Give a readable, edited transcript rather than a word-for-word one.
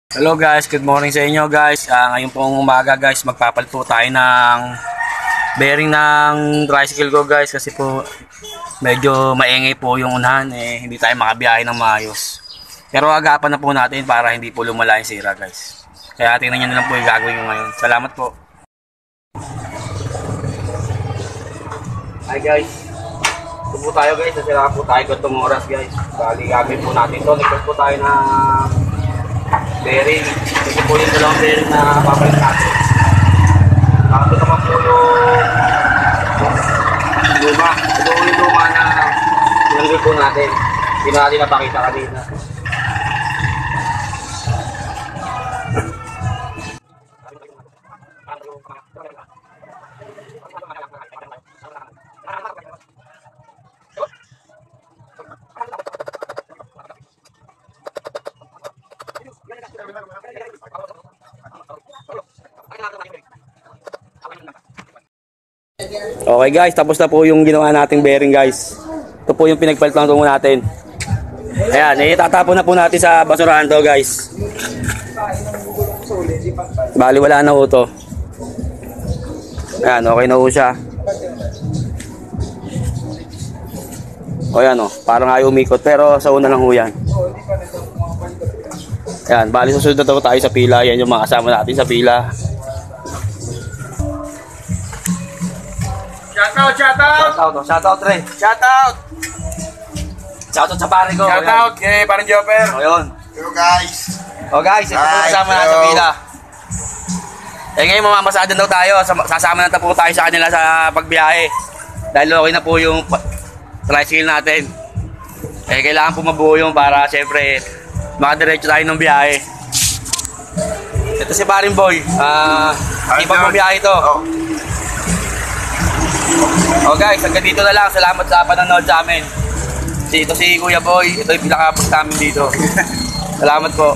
Hello guys, good morning sa inyo guys. Ngayon pong umaga guys, magpapalit po tayo ng bearing ng tricycle ko guys kasi po medyo maingay po yung unahan hindi tayo makabiyahe ng maayos. Pero agapan na po natin para hindi po lumala yung sira guys. Kaya tingnan nyo na lang po yung gagawin ko ngayon. Salamat po. Hi guys. Ito po tayo guys, nasira po tayo itong oras guys. Bali gagawin po natin ito. Nagpas po tayo na bearing. Ito po yung dalawang bearing na papalit natin. Ito naman po yung luma. Ito yung luma na nilanggal po natin. Hindi na natin napakita kanina. Okay guys, tapos na po yung ginawa nating bearing guys. Ito po yung pinagpalit lang tungo natin. Ayan, itatapon na po natin sa basurahan to guys. Bali wala na po to. Ayan, okay na po siya. O yan o, parang ayaw umikot pero sa una lang po yan. Ayan, bali susunod na tayo sa pila. Yan yung mga kasama natin sa pila. Shoutout, Re. Shoutout sa pare ko. Shoutout kay parang Jopper. O yun. Hello guys. O guys, ito po kasama natin sa pila. Ngayon mamamasada daw tayo. Sasama na po tayo sa kanila sa pagbiyahe. Dahil okay na po yung tricycle natin. Kailangan po mabuo yung para siyempre makadiretso tayo ng biyahe. Ito si paring boy. Ibang pambiyahe ito. O guys, hanggang dito na lang. Salamat sa panonood sa amin. Ito si Kuya Boy. Ito yung pinaka-post namin dito. Salamat po.